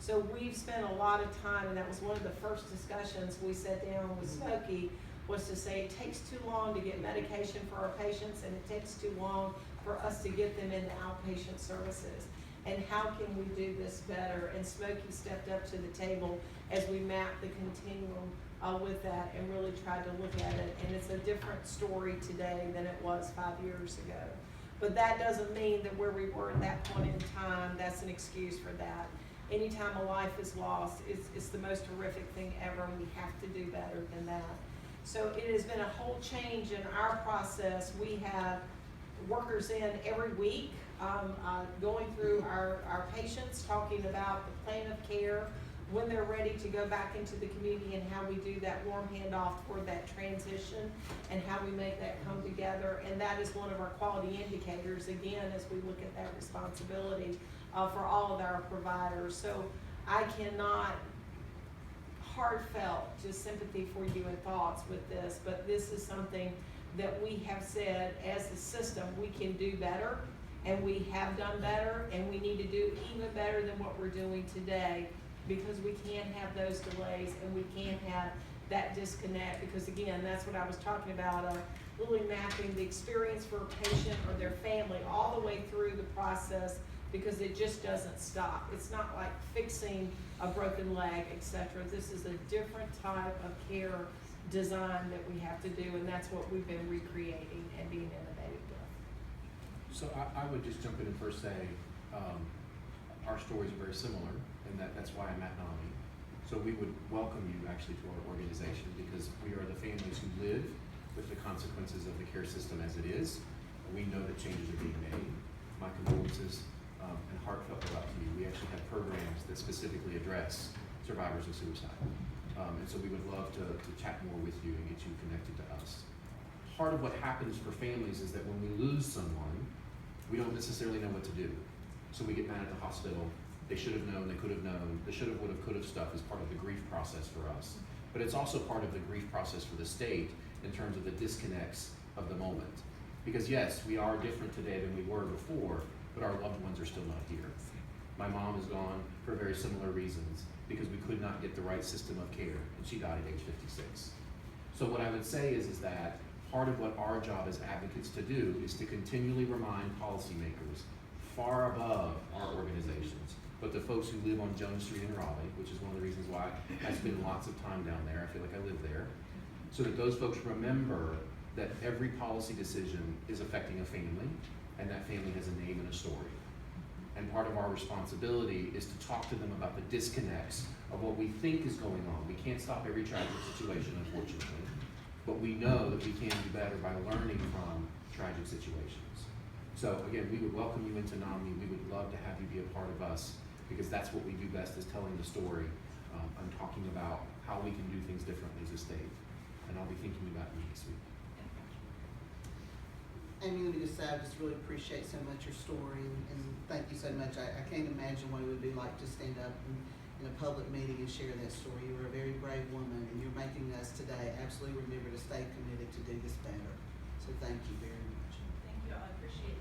So we've spent a lot of time, and that was one of the first discussions we sat down with Smoky, was to say it takes too long to get medication for our patients, and it takes too long for us to get them into outpatient services. And how can we do this better? And Smoky stepped up to the table as we mapped the continuum with that and really tried to look at it. And it's a different story today than it was 5 years ago. But that doesn't mean that where we were at that point in time, that's an excuse for that. Anytime a life is lost, it's the most horrific thing ever, and we have to do better than that. So it has been a whole change in our process. We have workers in every week, going through our patients, talking about the plan of care, when they're ready to go back into the community, and how we do that warm handoff toward that transition, and how we make that come together. And that is one of our quality indicators, again, as we look at that responsibility for all of our providers. So I cannot heartfelt just sympathy for you and thoughts with this, but this is something that we have said as a system we can do better, and we have done better, and we need to do even better than what we're doing today, because we can't have those delays and we can't have that disconnect, because again, that's what I was talking about, really mapping the experience for a patient or their family all the way through the process, because it just doesn't stop. It's not like fixing a broken leg, etc. This is a different type of care design that we have to do, and that's what we've been recreating and being innovative with. So I would just jump in and first say, our stories are very similar, and that's why I'm at NAMI. So we would welcome you actually to our organization, because we are the families who live with the consequences of the care system as it is. We know that changes are being made. My condolences and heartfelt go out to you. We actually have programs that specifically address survivors of suicide. And so we would love to chat more with you and get you connected to us. Part of what happens for families is that when we lose someone, we don't necessarily know what to do. So we get mad at the hospital. They should have known, they could have known. The should have, would have, could have stuff is part of the grief process for us. But it's also part of the grief process for the state in terms of the disconnects of the moment. Because yes, we are different today than we were before, but our loved ones are still not here. My mom is gone for very similar reasons, because we could not get the right system of care, and she died at age 56. So what I would say is that part of what our job as advocates to do is to continually remind policymakers far above our organizations, but the folks who live on Jones Street in Raleigh, which is one of the reasons why I spend lots of time down there, I feel like I live there, so that those folks remember that every policy decision is affecting a family, and that family has a name and a story. And part of our responsibility is to talk to them about the disconnects of what we think is going on. We can't stop every tragic situation, unfortunately, but we know that we can do better by learning from tragic situations. So again, we would welcome you into NAMI. We would love to have you be a part of us, because that's what we do best, is telling the story and talking about how we can do things differently as a state. And I'll be thinking about you this week. Amy, let me just say, I just really appreciate so much your story, and thank you so much. I can't imagine what it would be like to stand up in a public meeting and share that story. You were a very brave woman, and you're making us today absolutely remember to stay committed to do this better. So thank you very much. Thank you, I appreciate it.